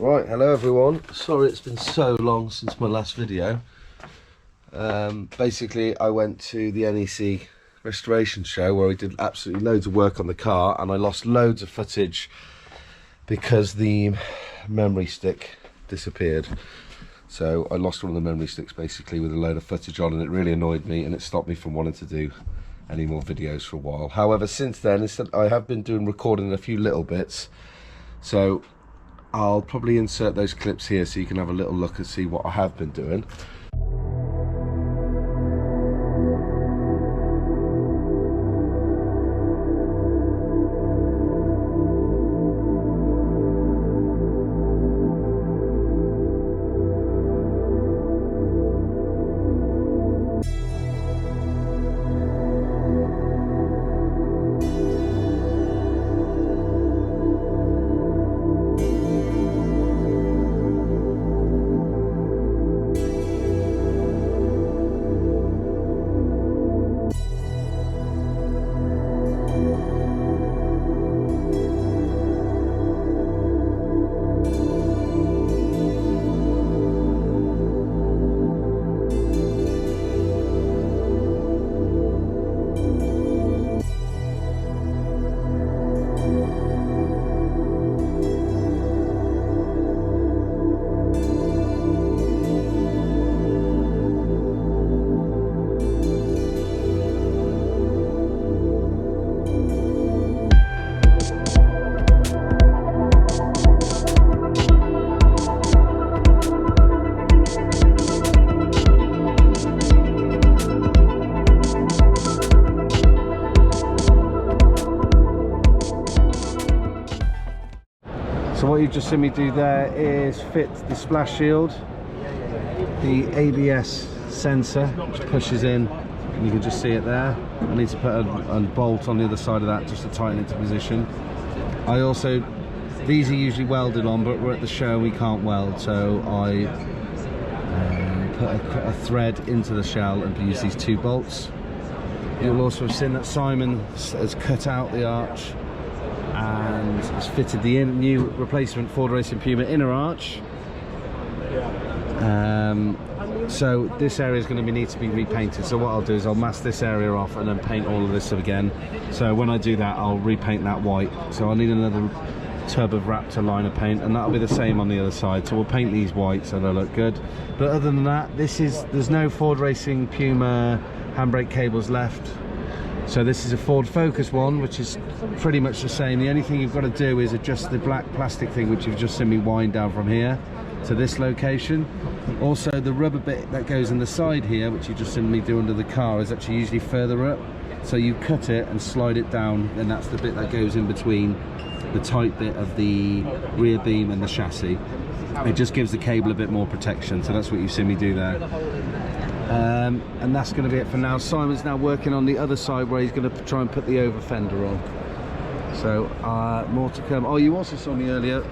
Right, hello everyone. Sorry it's been so long since my last video. Basically I went to the NEC restoration show where we did absolutely loads of work on the car, and I lost loads of footage because the memory stick disappeared. So I lost one of the memory sticks basically with a load of footage on, and it really annoyed me and it stopped me from wanting to do any more videos for a while. However, since then I have been recording a few little bits, so I'll probably insert those clips here so you can have a little look and see what I have been doing. So what you've just seen me do there is fit the splash shield, the ABS sensor which pushes in, and you can just see it there. I need to put a bolt on the other side of that just to tighten it to position. I also, these are usually welded on, but we're at the show, we can't weld, so I put a thread into the shell and use these two bolts. You'll also have seen that Simon has cut out the arch and has fitted the new replacement Ford Racing Puma inner arch. So this area is going to need to be repainted, so what I'll do is I'll mask this area off and then paint all of this again. So when I do that, I'll repaint that white, so I'll need another tub of Raptor liner paint, and that'll be the same on the other side. So we'll paint these white so they'll look good. But other than that, there's no Ford Racing Puma handbrake cables left. So this is a Ford Focus one, which is pretty much the same. The only thing you've got to do is adjust the black plastic thing, which you've just seen me wind down from here to this location. Also, the rubber bit that goes in the side here, which you just seen me do under the car, is actually usually further up. So you cut it and slide it down, and that's the bit that goes in between the tight bit of the rear beam and the chassis. It just gives the cable a bit more protection, so that's what you've seen me do there. And that's going to be it for now. Simon's now working on the other side where he's going to try and put the over fender on. So more to come. Oh, you also saw me earlier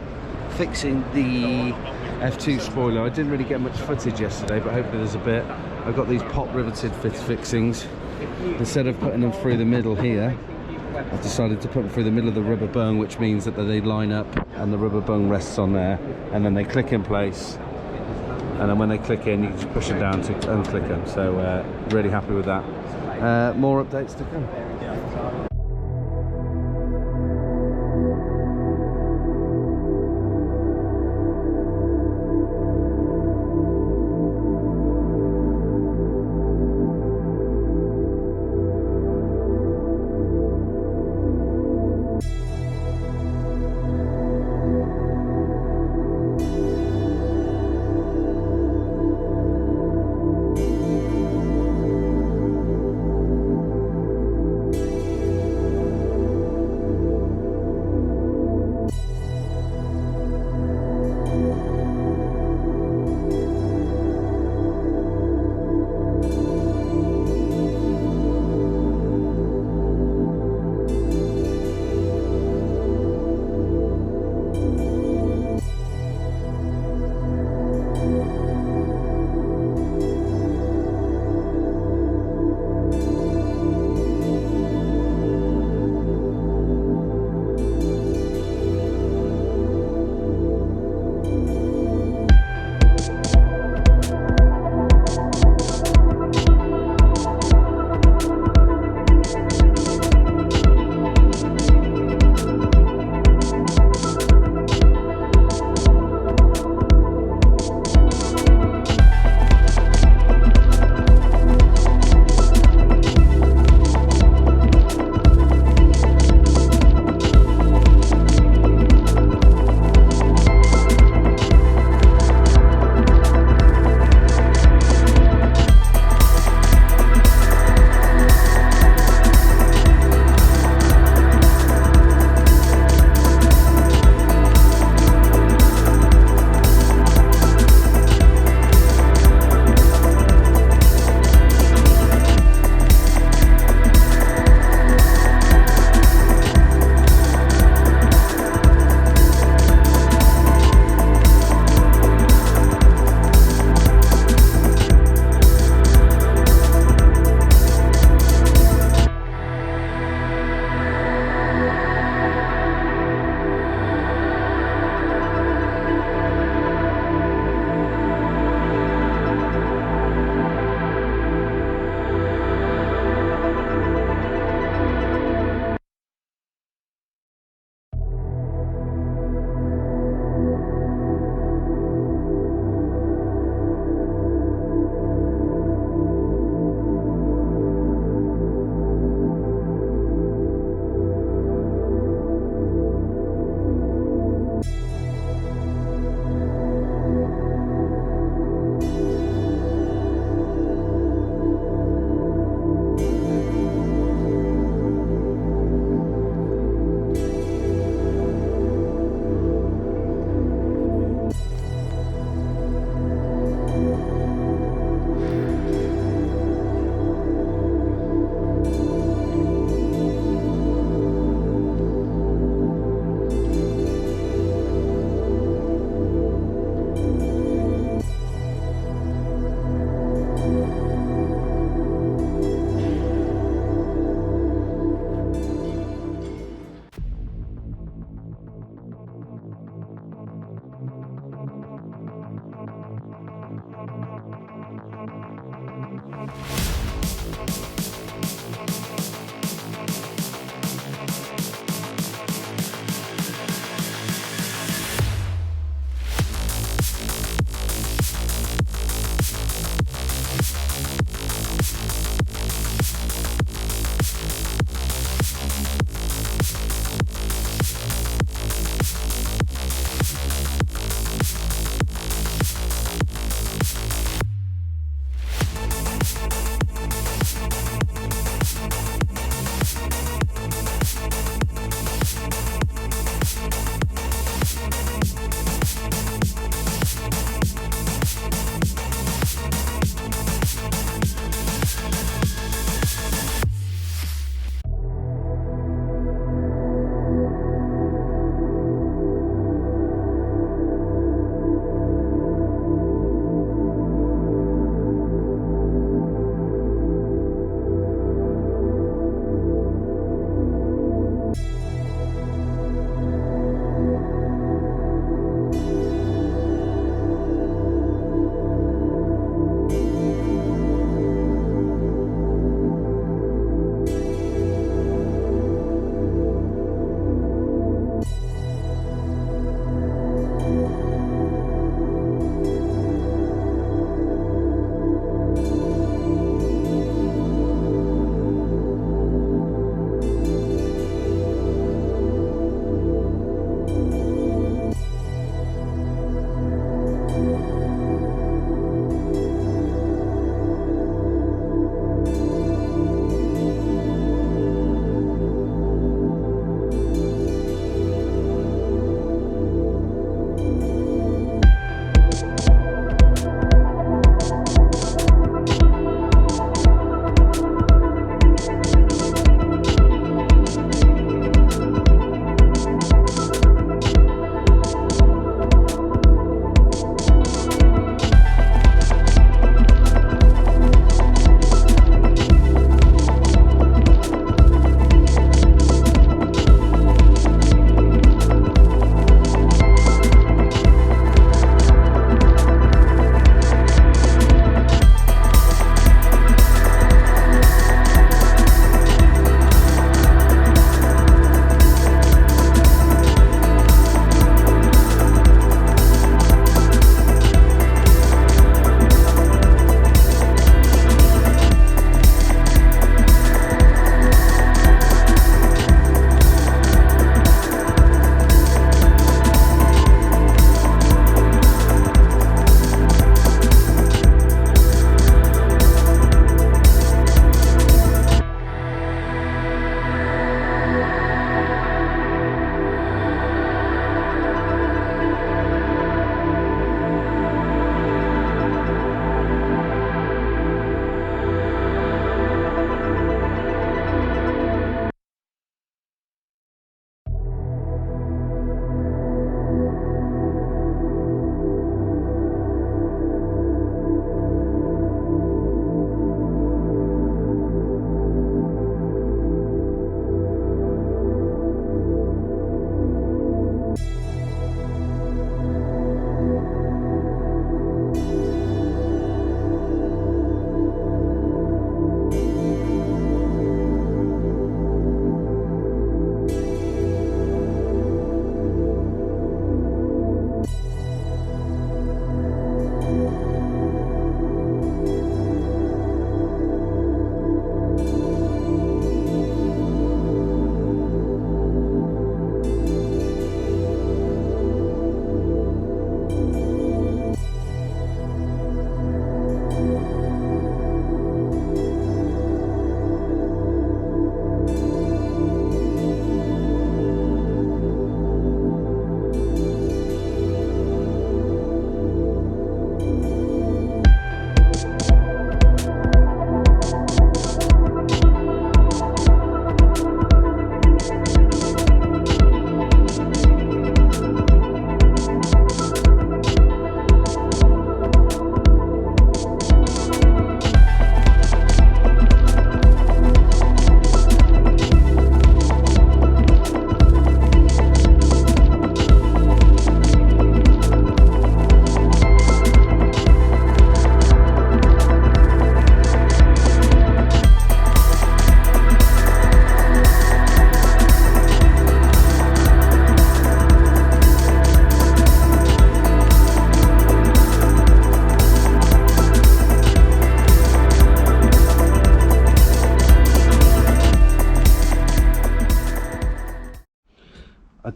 fixing the F2 spoiler. I didn't really get much footage yesterday, but hopefully there's a bit. I've got these pop riveted fixings. Instead of putting them through the middle here, I've decided to put them through the middle of the rubber bung, which means that they line up and the rubber bung rests on there, and then they click in place. And then when they click in, you can just push them down to unclick them. So really happy with that. More updates to come.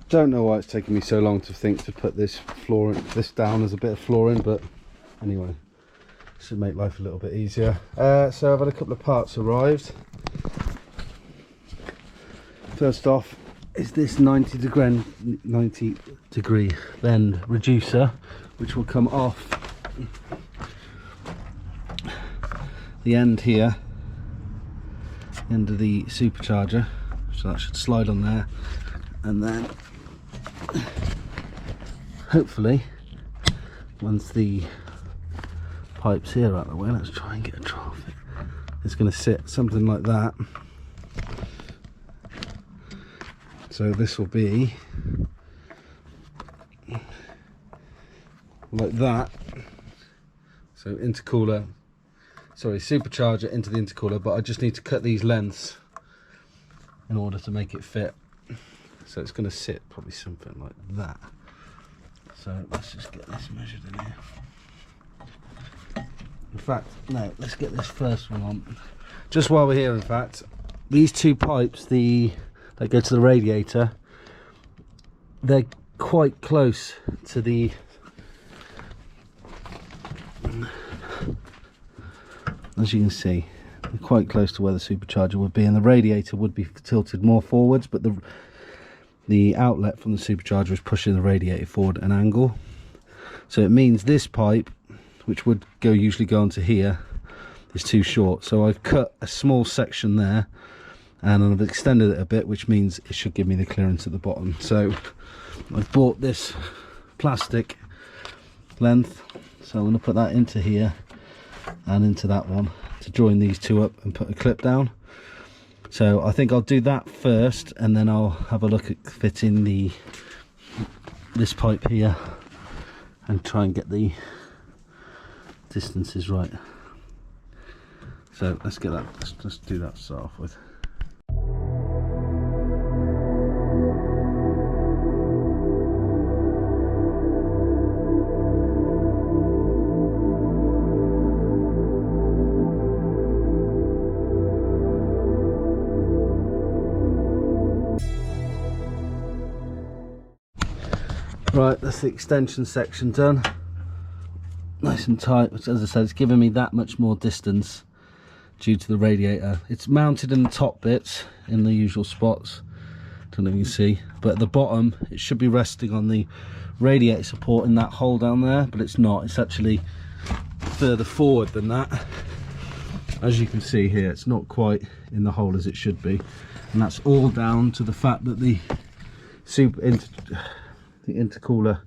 don't know why it's taken me so long to think to put this down as a bit of flooring, but anyway, should make life a little bit easier. So I've had a couple of parts arrived. First off is this 90 degree bend reducer, which will come off the end here, end of the supercharger, so that should slide on there, and then hopefully once the pipes here are out of the way, let's try and get a trough, it's going to sit something like that. So this will be like that. So intercooler, sorry, supercharger into the intercooler, but I just need to cut these lengths in order to make it fit. So it's going to sit probably something like that. So let's just get this measured in here. In fact, no, let's get this first one on. Just while we're here, in fact, these two pipes, that go to the radiator, they're quite close to the as you can see, they're quite close to where the supercharger would be, and the radiator would be tilted more forwards, but the outlet from the supercharger is pushing the radiator forward an angle. So it means this pipe, which would usually go onto here, is too short. So I've cut a small section there and I've extended it a bit, which means it should give me the clearance at the bottom. So I've bought this plastic length, so I'm going to put that into here and into that one to join these two up and put a clip down. So I think I'll do that first, and then I'll have a look at fitting this pipe here and try and get the distances right. So let's get that, let's do that to start off with. Right, that's the extension section done. Nice and tight, which, as I said, it's giving me that much more distance due to the radiator. It's mounted in the top bits in the usual spots, don't know if you can see, but at the bottom it should be resting on the radiator support in that hole down there, but it's not. It's actually further forward than that. As you can see here, it's not quite in the hole as it should be, and that's all down to the fact that the intercooler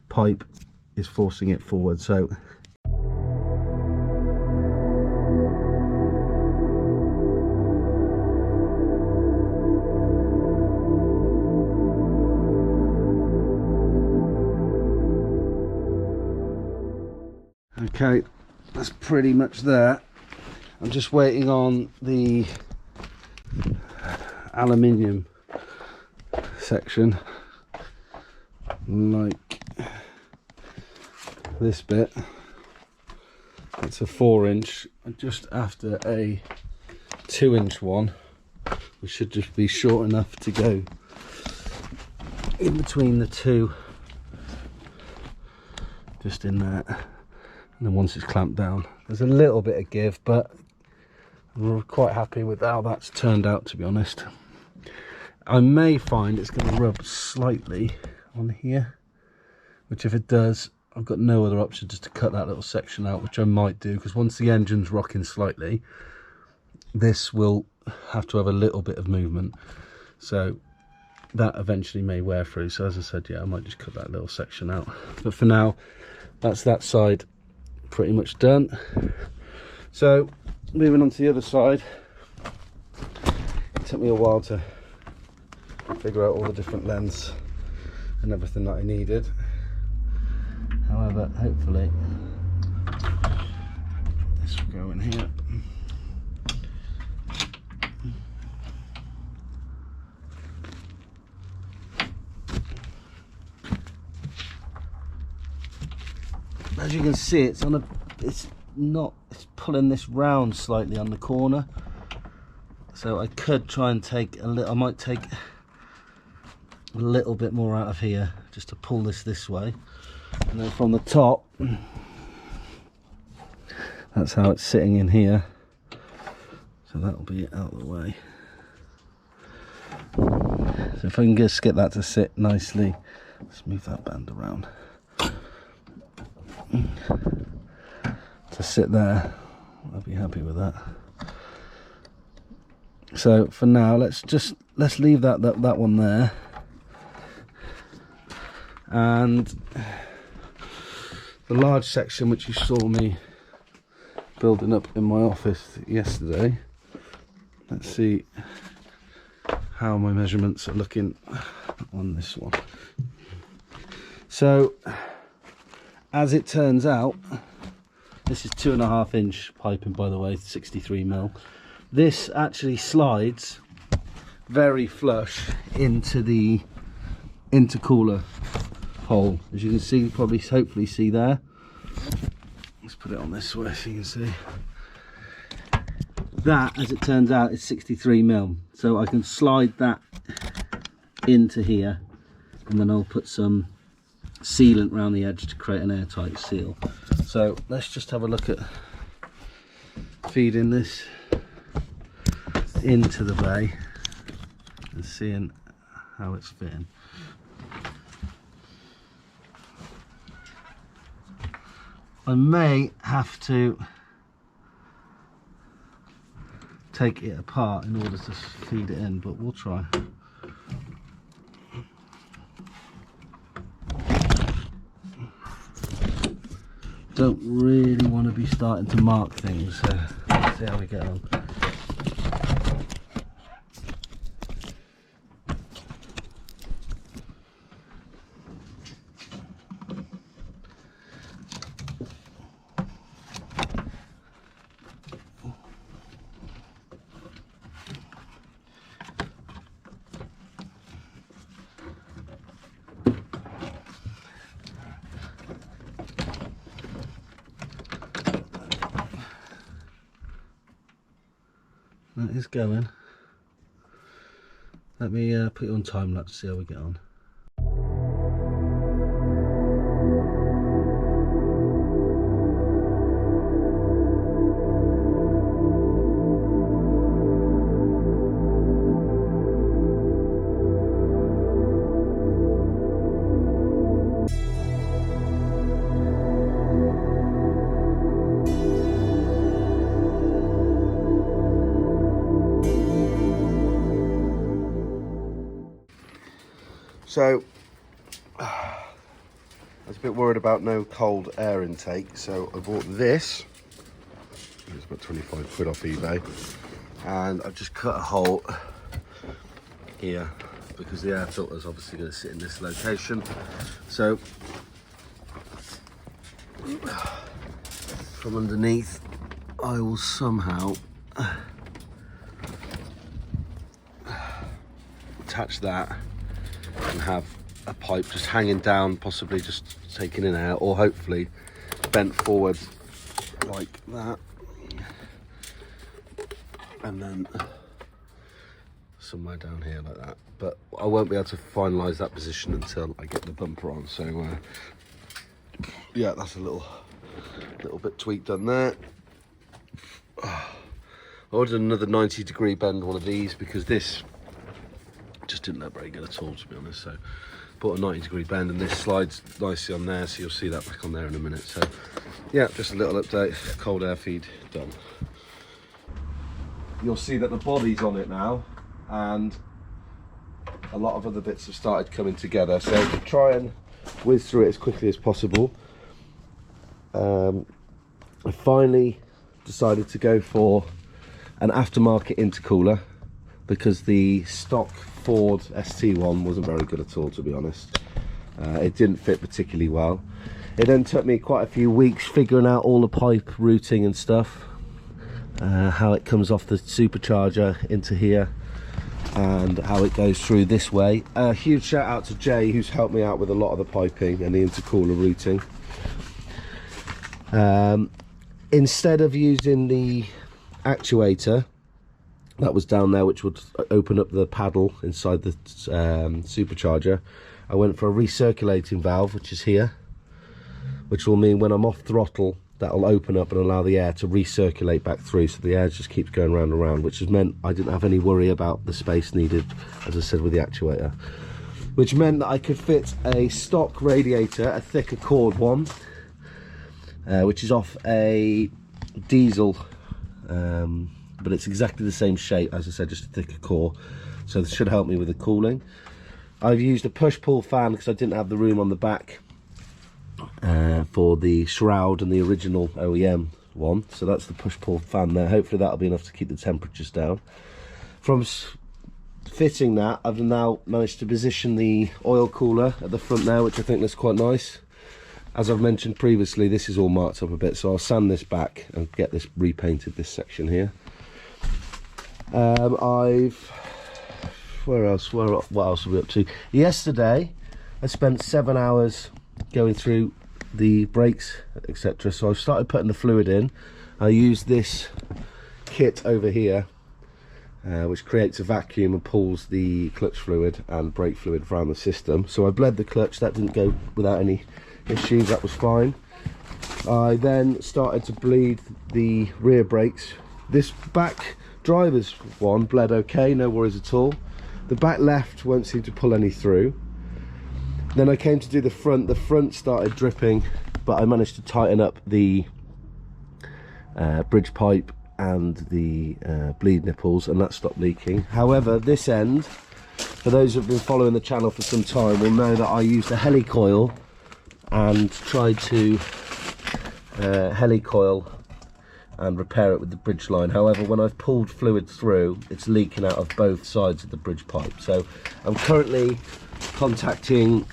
pipe is forcing it forward. So okay, that's pretty much there. I'm just waiting on the aluminium section, like this bit. It's a 4-inch, just after a 2-inch one, which should just be short enough to go in between the two, just in there. And then once it's clamped down, there's a little bit of give, but I'm quite happy with how that's turned out, to be honest. I may find it's going to rub slightly on here, which if it does, I've got no other option just to cut that little section out, which I might do, because once the engine's rocking slightly, this will have to have a little bit of movement, so that eventually may wear through. So as I said, yeah, I might just cut that little section out, but for now that's that side pretty much done. So moving on to the other side, it took me a while to figure out all the different lengths and everything that I needed. However, hopefully this will go in here. As you can see, it's pulling this round slightly on the corner. So I could try and take a little, I might take a little bit more out of here just to pull this way, and then from the top, that's how it's sitting in here, so that'll be out of the way. So if I can just get that to sit nicely, let's move that band around to sit there. I'll be happy with that. So for now, let's leave that one there, and the large section which you saw me building up in my office yesterday. Let's see how my measurements are looking on this one. So as it turns out, this is 2.5 inch piping, by the way, 63mm. This actually slides very flush into the intercooler hole, as you can see, hopefully see there. Let's put it on this way so you can see. That, as it turns out, is 63mm, so I can slide that into here, and then I'll put some sealant around the edge to create an airtight seal. So let's just have a look at feeding this into the bay and seeing how it's fitting. I may have to take it apart in order to feed it in, but we'll try. Don't really want to be starting to mark things, so let's see how we get on. That is going. Let me put it on time lapse to see how we get on. So I was a bit worried about no cold air intake, so I bought this. It's about 25 quid off eBay, and I've just cut a hole here because the air filter is obviously going to sit in this location. So from underneath, I will somehow attach that and have a pipe just hanging down, possibly just taking in air, or hopefully bent forward like that, and then somewhere down here like that. But I won't be able to finalise that position until I get the bumper on, so yeah, that's a little bit tweaked done there. I ordered another 90-degree bend one of these because this just didn't look very good at all, to be honest. So bought a 90-degree bend, and this slides nicely on there, so you'll see that back on there in a minute. So yeah, just a little update. Cold air feed done. You'll see that the body's on it now, and a lot of other bits have started coming together. So to try and whiz through it as quickly as possible, I finally decided to go for an aftermarket intercooler, because the stock Ford ST1 wasn't very good at all, to be honest. It didn't fit particularly well. It then took me quite a few weeks figuring out all the pipe routing and stuff, how it comes off the supercharger into here and how it goes through this way. A huge shout out to Jay, who's helped me out with a lot of the piping and the intercooler routing. Instead of using the actuator, that was down there, which would open up the paddle inside the supercharger. I went for a recirculating valve, which is here, which will mean when I'm off throttle, that'll open up and allow the air to recirculate back through, so the air just keeps going round and round, which has meant I didn't have any worry about the space needed, as I said, with the actuator, which meant that I could fit a stock radiator, a thicker cord one, which is off a diesel, but it's exactly the same shape, as I said, just a thicker core, so this should help me with the cooling. I've used a push-pull fan because I didn't have the room on the back for the shroud and the original OEM one, so that's the push-pull fan there. Hopefully that'll be enough to keep the temperatures down. From fitting that, I've now managed to position the oil cooler at the front there, which I think looks quite nice. As I've mentioned previously, this is all marked up a bit, so I'll sand this back and get this repainted, this section here. What else are we up to? Yesterday I spent 7 hours going through the brakes, etc. So I've started putting the fluid in. I use this kit over here, which creates a vacuum and pulls the clutch fluid and brake fluid around the system. So I bled the clutch, that didn't go without any issues, that was fine. I then started to bleed the rear brakes. This back driver's one bled okay, no worries at all. The back left won't seem to pull any through. Then I came to do the front started dripping, but I managed to tighten up the bridge pipe and the bleed nipples, and that stopped leaking. However, this end, for those who have been following the channel for some time, will know that I used a helicoil and tried to helicoil and repair it with the bridge line. However, when I've pulled fluid through, it's leaking out of both sides of the bridge pipe. So I'm currently contacting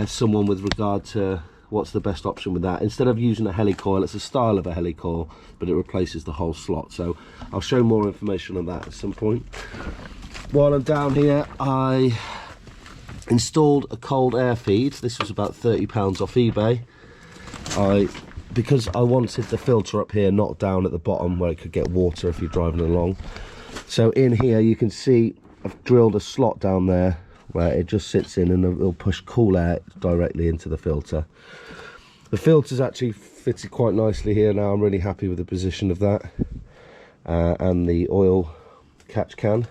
someone with regard to what's the best option with that. Instead of using a helicoil, it's a style of a helicoil, but it replaces the whole slot. So I'll show more information on that at some point. While I'm down here, I installed a cold air feed. This was about £30 off eBay. Because I wanted the filter up here, not down at the bottom where it could get water if you're driving along. So in here you can see I've drilled a slot down there where it just sits in, and it'll push cool air directly into the filter. The filter's actually fitted quite nicely here now. I'm really happy with the position of that, and the oil catch can.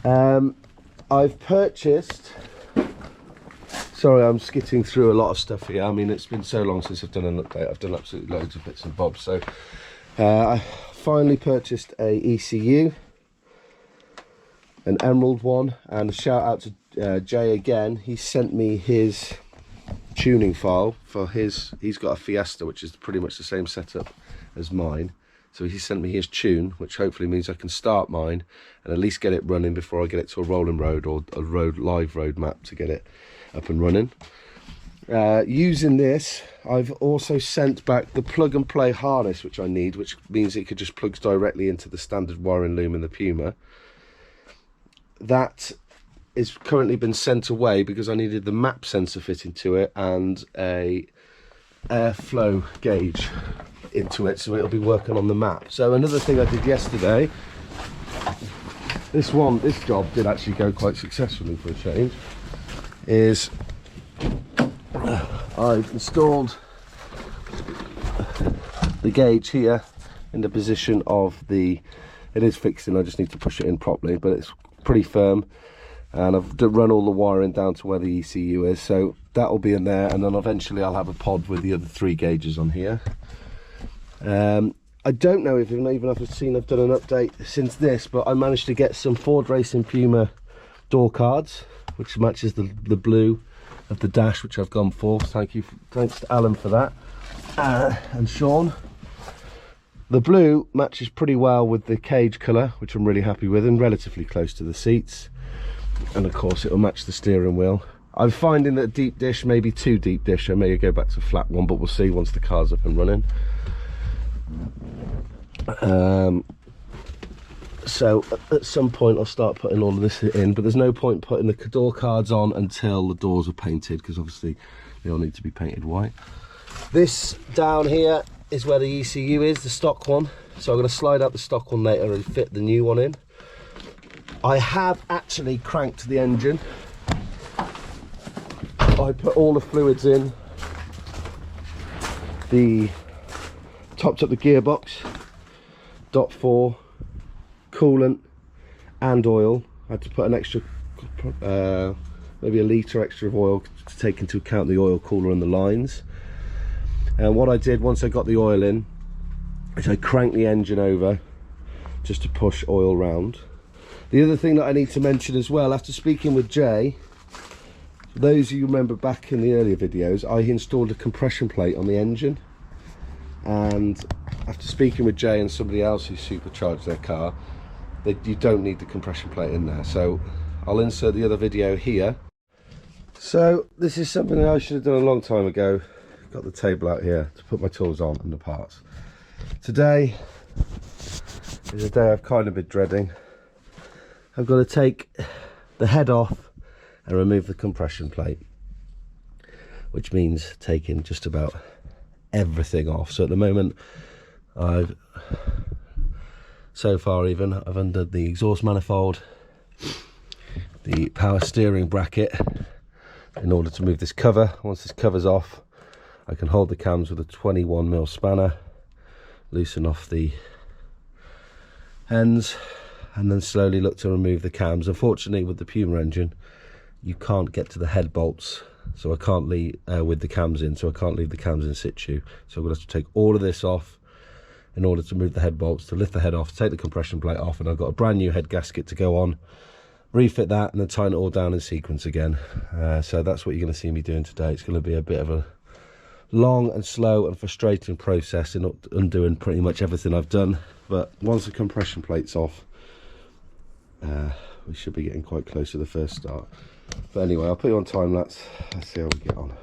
I've purchased, sorry, I'm skitting through a lot of stuff here. I mean, it's been so long since I've done an update. I've done absolutely loads of bits and bobs. So I finally purchased a ECU, an emerald one, and a shout out to Jay again. He sent me his tuning file for his, he's got a Fiesta, which is pretty much the same setup as mine. So he sent me his tune, which hopefully means I can start mine and at least get it running before I get it to a rolling road or a live road map to get it up and running. Using this, I've also sent back the plug and play harness which I need, which means it could just plugs directly into the standard wiring loom in the Puma. That is currently been sent away because I needed the map sensor fitting to it and a airflow gauge into it, so it'll be working on the map. So another thing I did yesterday, this job did actually go quite successfully for a change, is I've installed the gauge here in the position of the, it is fixing, I just need to push it in properly, but it's pretty firm, and I've run all the wiring down to where the ECU is, so that will be in there, and then eventually I'll have a pod with the other 3 gauges on here. I don't know if even I've seen I've done an update since this, but I managed to get some Ford Racing Puma door cards, which matches the blue of the dash, which I've gone for. Thanks to Alan for that, and Sean. The blue matches pretty well with the cage colour, which I'm really happy with, and relatively close to the seats, and of course it will match the steering wheel. I'm finding that deep dish may be too deep dish. I may go back to flat one, but we'll see once the car's up and running. So at some point I'll start putting all of this in, but there's no point putting the door cards on until the doors are painted, because obviously they all need to be painted white. This down here is where the ECU is, the stock one. So I'm going to slide out the stock one later and fit the new one in. I have actually cranked the engine. I put all the fluids in, topped up the gearbox, .4, coolant and oil. I had to put an extra, maybe a litre extra of oil to take into account the oil cooler and the lines. And what I did once I got the oil in, is I cranked the engine over just to push oil round. The other thing that I need to mention as well, after speaking with Jay, for those of you who remember back in the earlier videos, I installed a compression plate on the engine, and after speaking with Jay and somebody else who supercharged their car, you don't need the compression plate in there. So I'll insert the other video here. So this is something I should have done a long time ago. Got the table out here to put my tools on and the parts. Today is a day I've kind of been dreading. I've got to take the head off and remove the compression plate, which means taking just about everything off. So at the moment, so far I've undone the exhaust manifold, the power steering bracket, in order to move this cover. Once this cover's off, I can hold the cams with a 21mm spanner, loosen off the ends, and then slowly look to remove the cams. Unfortunately, with the Puma engine, you can't get to the head bolts, so I can't leave with the cams in, so I can't leave the cams in situ. So I'm going to have to take all of this off in order to move the head bolts, to lift the head off, take the compression plate off, and I've got a brand new head gasket to go on, refit that, and then tighten it all down in sequence again. So that's what you're going to see me doing today. It's going to be a bit of a long and slow and frustrating process in undoing pretty much everything I've done, but once the compression plate's off, we should be getting quite close to the first start. But anyway, I'll put you on time lapse. Let's see how we get on.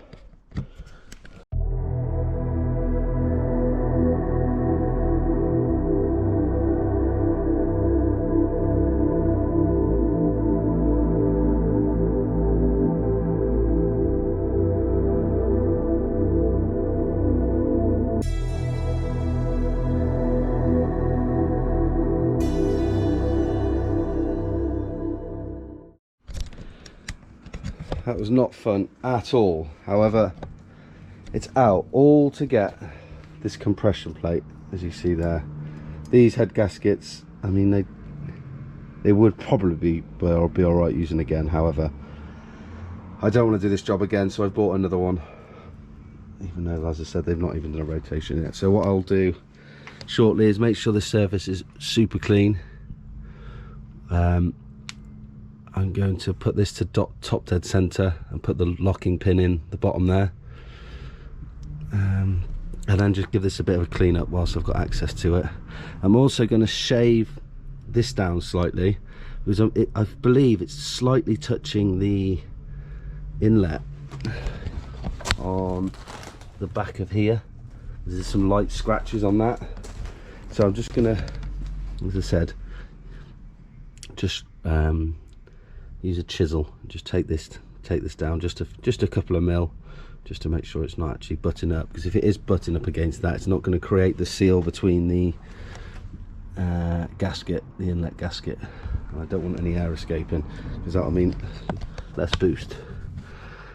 That was not fun at all. However, it's out all to get this compression plate, as you see there. These head gaskets, I mean, they would probably be all right using again. However, I don't want to do this job again, so I've bought another one, even though, as I said, they've not even done a rotation yet. So what I'll do shortly is make sure the surface is super clean. I'm going to put this to top dead center and put the locking pin in the bottom there, and then just give this a bit of a clean up whilst I've got access to it. I'm also going to shave this down slightly, because I believe it's slightly touching the inlet on the back of here. There's some light scratches on that, so I'm just gonna, as I said, just use a chisel, just take this down just a couple of mil, just to make sure it's not actually butting up, because if it is butting up against that, it's not going to create the seal between the gasket, the inlet gasket, and I don't want any air escaping, because that'll mean less boost.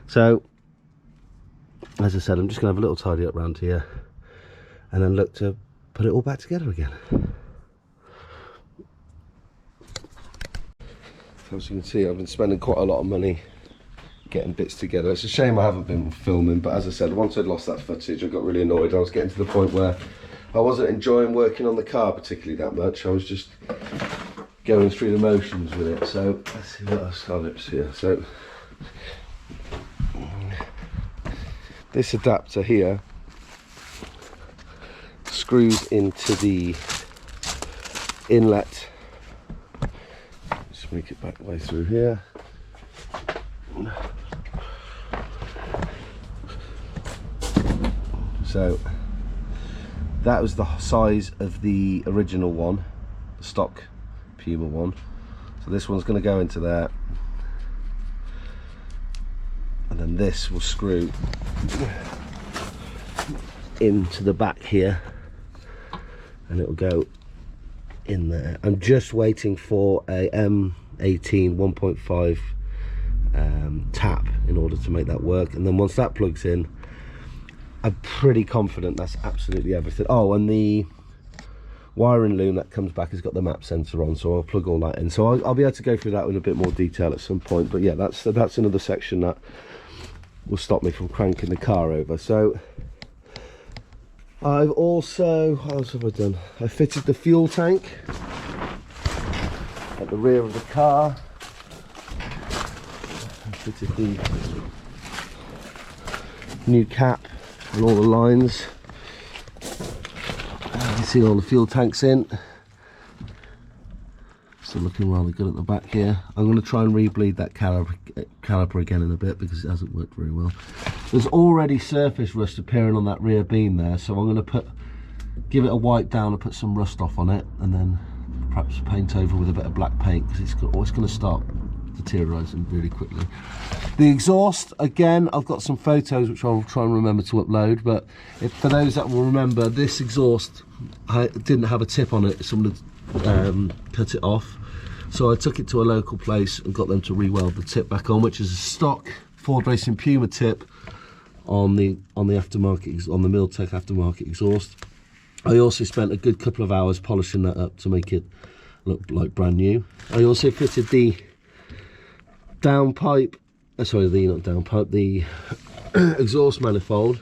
So as I said, I'm just going to have a little tidy up around here and then look to put it all back together again. As you can see, I've been spending quite a lot of money getting bits together. It's a shame I haven't been filming, but as I said, once I'd lost that footage, I got really annoyed. I was getting to the point where I wasn't enjoying working on the car particularly that much. I was just going through the motions with it. So let's see what else I've here. So this adapter here screws into the inlet. Make it back way through here. So that was the size of the original one, the stock Puma one. So this one's going to go into there, and then this will screw into the back here, and it'll go in there. I'm just waiting for a M18 1.5 tap in order to make that work, and then once that plugs in, I'm pretty confident that's absolutely everything. Oh, and the wiring loom that comes back has got the map sensor on, so I'll plug all that in. So I'll be able to go through that in a bit more detail at some point. But yeah, that's another section that will stop me from cranking the car over. So I've also, what else have I done? I fitted the fuel tank at the rear of the car. I fitted the new cap and all the lines. You can see all the fuel tanks in. Still looking rather good at the back here. I'm going to try and re-bleed that caliper again in a bit because it hasn't worked very well. There's already surface rust appearing on that rear beam there, so I'm going to give it a wipe down and put some rust off on it, and then perhaps paint over with a bit of black paint, because it's always going to start deteriorating really quickly. The exhaust, again, I've got some photos which I'll try and remember to upload, but for those that will remember, this exhaust didn't have a tip on it. Someone had cut it off, so I took it to a local place and got them to re-weld the tip back on, which is a stock Ford Racing Puma tip on the aftermarket, on the Miltech aftermarket exhaust. I also spent a good couple of hours polishing that up to make it look like brand new. I also fitted the downpipe, the exhaust manifold,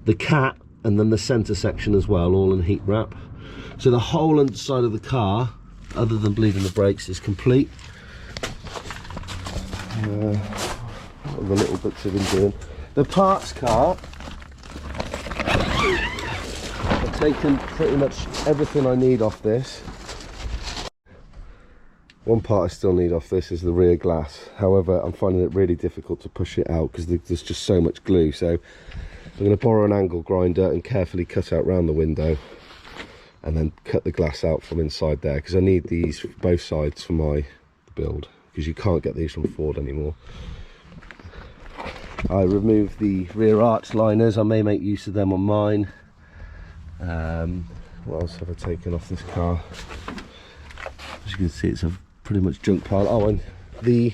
the cat, and then the center section as well, all in heat wrap. So the whole underside of the car, other than bleeding the brakes, is complete. What are the little bits I've been doing? The parts cart, I've taken pretty much everything I need off this. One part I still need off this is the rear glass. However, I'm finding it really difficult to push it out because there's just so much glue. So I'm going to borrow an angle grinder and carefully cut out round the window, and then cut the glass out from inside there, because I need these both sides for my build, because you can't get these from Ford anymore. I removed the rear arch liners. I may make use of them on mine. What else have I taken off this car? As you can see, it's a pretty much junk pile. Oh, and the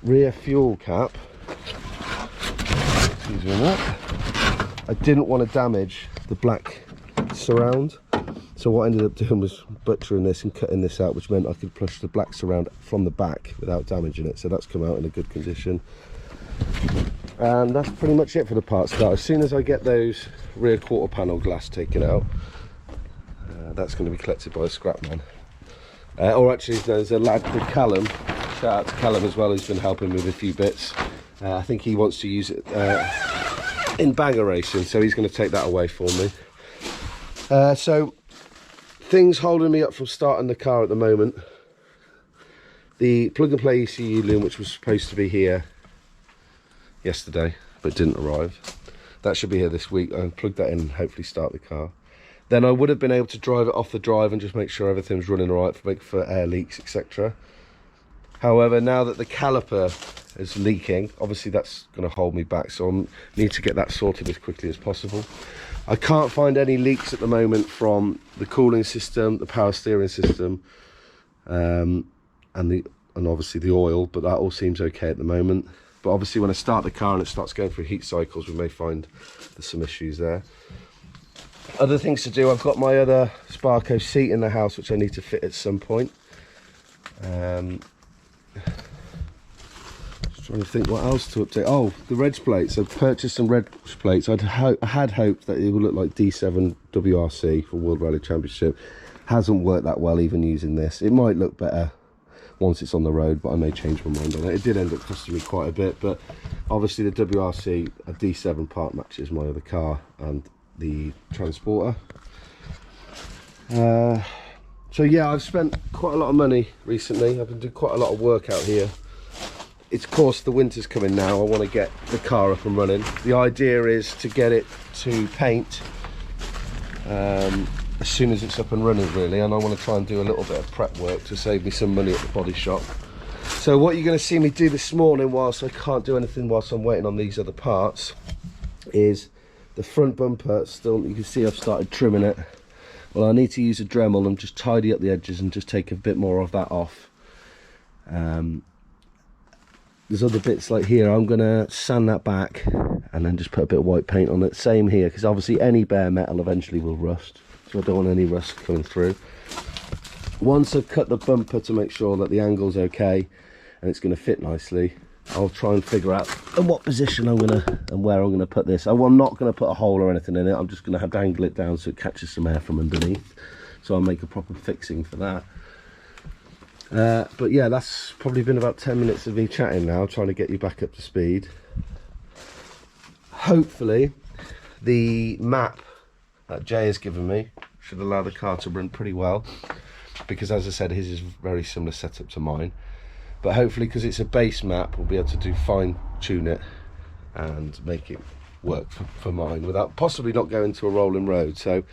rear fuel cap, excuse me on that, I didn't want to damage the black surround, so what I ended up doing was butchering this and cutting this out, which meant I could push the black surround from the back without damaging it. So that's come out in a good condition, and that's pretty much it for the parts cart. As soon as I get those rear quarter panel glass taken out, that's going to be collected by a scrap man. Or actually, there's a lad called Callum. Shout out to Callum as well, who's been helping me with a few bits. I think he wants to use it in banger racing, so he's going to take that away for me. So things holding me up from starting the car at the moment: the plug and play ECU loom, which was supposed to be here yesterday but didn't arrive. That should be here this week. I'll plug that in and hopefully start the car. Then I would have been able to drive it off the drive and just make sure everything's running all right for air leaks, etc. However, now that the caliper is leaking, obviously that's going to hold me back, so I need to get that sorted as quickly as possible. I can't find any leaks at the moment from the cooling system, the power steering system, and obviously the oil, but that all seems okay at the moment. But obviously when I start the car and it starts going through heat cycles, we may find there's some issues there. Other things to do: I've got my other Sparco seat in the house, which I need to fit at some point. Just trying to think what else to update. Oh, the reg plates. I've purchased some reg plates. I had hoped that it would look like D7 WRC for World Rally Championship. Hasn't worked that well even using this. It might look better once it's on the road, but I may change my mind on it. It did end up costing me quite a bit, but obviously the WRC, a D7 part matches my other car and the transporter. So yeah, I've spent quite a lot of money recently. I've been doing quite a lot of work out here. It's, of course, the winter's coming now. I want to get the car up and running. The idea is to get it to paint as soon as it's up and running, really, and I want to try and do a little bit of prep work to save me some money at the body shop. So what you're going to see me do this morning, whilst I can't do anything whilst I'm waiting on these other parts, is The front bumper still, you can see I've started trimming it. Well, I need to use a Dremel and just tidy up the edges and just take a bit more of that off. There's other bits like here, I'm gonna sand that back and then just put a bit of white paint on it. Same here, because obviously any bare metal eventually will rust, so I don't want any rust coming through. Once I've cut the bumper to make sure that the angle's okay and it's gonna fit nicely, I'll try and figure out in what position I'm gonna and where I'm gonna put this. I'm not gonna put a hole or anything in it. I'm just gonna have to angle it down so it catches some air from underneath. So I'll make a proper fixing for that. But yeah, that's probably been about 10 minutes of me chatting now, trying to get you back up to speed. Hopefully the map that Jay has given me should allow the car to run pretty well, because as I said, his is very similar setup to mine. But hopefully, because it's a base map, we'll be able to fine tune it and make it work for mine without possibly not going to a rolling road. So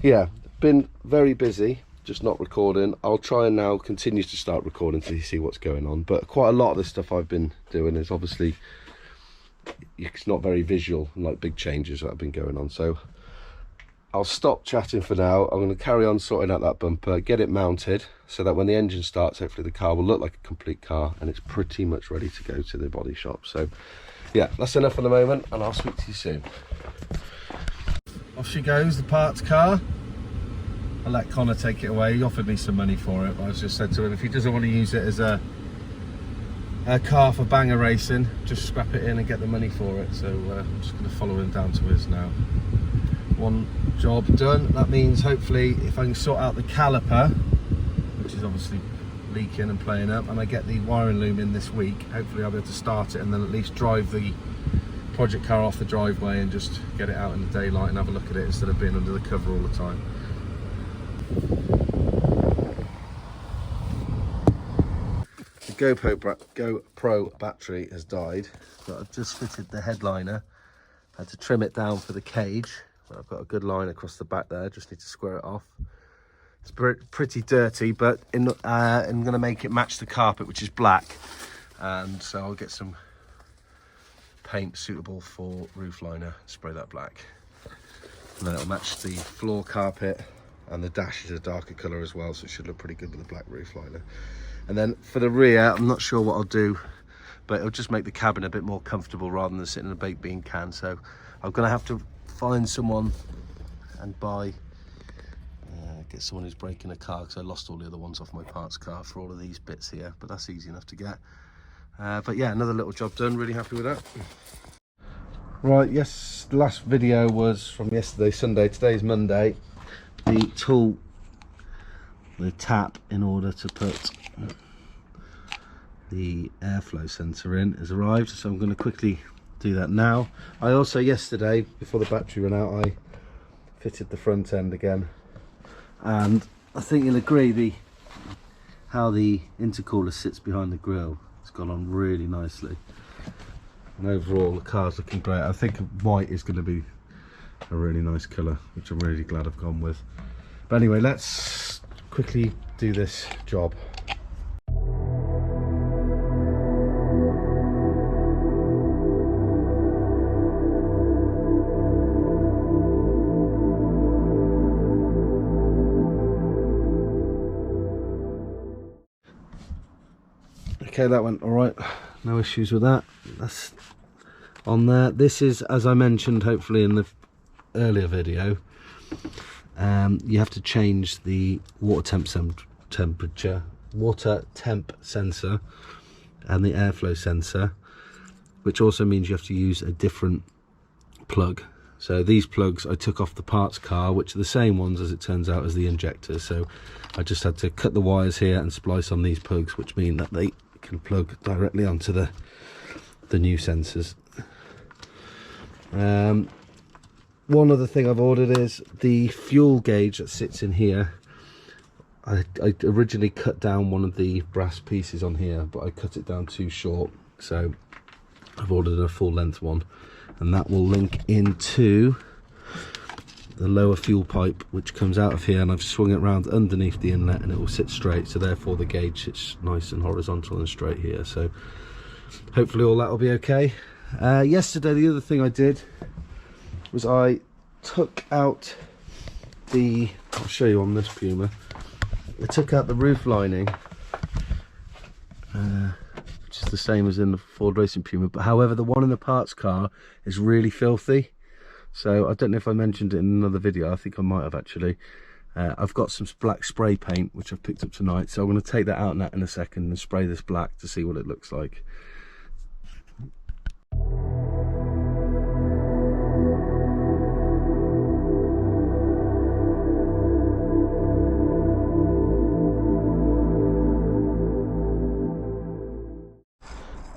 yeah, been very busy, just not recording. I'll try and now continue to start recording to see what's going on, but quite a lot of the stuff I've been doing is obviously, it's not very visual, like big changes that have been going on. So I'll stop chatting for now. I'm going to carry on sorting out that bumper, get it mounted so that when the engine starts, hopefully the car will look like a complete car and it's pretty much ready to go to the body shop. So yeah, that's enough for the moment, and I'll speak to you soon. Off she goes, the parts car. I'll let Connor take it away. He offered me some money for it, but I just said to him if he doesn't want to use it as a car for banger racing, just scrap it in and get the money for it. So I'm just going to follow him down to his now. One job done. That means hopefully if I can sort out the caliper, which is obviously leaking and playing up, and I get the wiring loom in this week, hopefully I'll be able to start it and then at least drive the project car off the driveway and just get it out in the daylight and have a look at it instead of being under the cover all the time. The GoPro battery has died, but I've just fitted the headliner. I had to trim it down for the cage, but I've got a good line across the back there, just need to square it off. It's pretty dirty, but I'm going to make it match the carpet, which is black, and so I'll get some paint suitable for roof liner, spray that black, and then it'll match the floor carpet, and the dash is a darker colour as well, so it should look pretty good with the black roof liner. And then for the rear, I'm not sure what I'll do, but it'll just make the cabin a bit more comfortable rather than sitting in a baked bean can. So I'm going to have to find someone and get someone who's breaking a car, because I lost all the other ones off my parts car for all of these bits here, but that's easy enough to get. But yeah, another little job done, really happy with that. Right, yes, the last video was from yesterday, Sunday. Today's Monday. The tool, the tap in order to put the airflow sensor in has arrived, so I'm going to quickly do that now. I also, yesterday, before the battery ran out, I fitted the front end again, and I think you'll agree how the intercooler sits behind the grille, it's gone on really nicely, and overall the car's looking great. I think white is going to be a really nice colour, which I'm really glad I've gone with. But anyway, let's quickly do this job. Okay, that went all right, no issues with that. That's on there. This is, as I mentioned hopefully in the earlier video, you have to change the water temp sensor and the airflow sensor, which also means you have to use a different plug. So these plugs I took off the parts car, which are the same ones as it turns out as the injectors, so I just had to cut the wires here and splice on these plugs, which mean that they can plug directly onto the new sensors. One other thing I've ordered is the fuel gauge that sits in here. I originally cut down one of the brass pieces on here, but I cut it down too short, so I've ordered a full length one, and that will link into the lower fuel pipe which comes out of here, and I've swung it around underneath the inlet and it will sit straight, so therefore the gauge sits nice and horizontal and straight here, so hopefully all that will be okay. Yesterday the other thing I did was I took out the, I'll show you on this Puma, I took out the roof lining, which is the same as in the Ford Racing Puma, but however the one in the parts car is really filthy. So I don't know if I mentioned it in another video, I think I might have actually. I've got some black spray paint which I've picked up tonight, so I'm going to take that out in a second and spray this black to see what it looks like.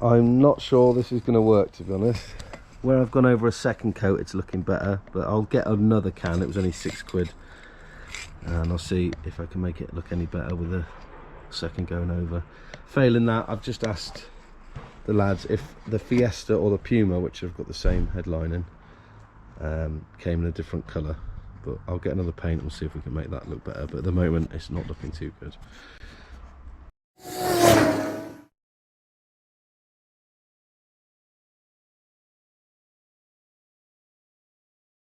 I'm not sure this is going to work, to be honest. Where I've gone over a second coat, it's looking better, but I'll get another can. It was only £6, and I'll see if I can make it look any better with a second going over. Failing that, I've just asked the lads if the Fiesta or the Puma, which have got the same headlining, came in a different colour, but I'll get another paint and see if we can make that look better, but at the moment it's not looking too good.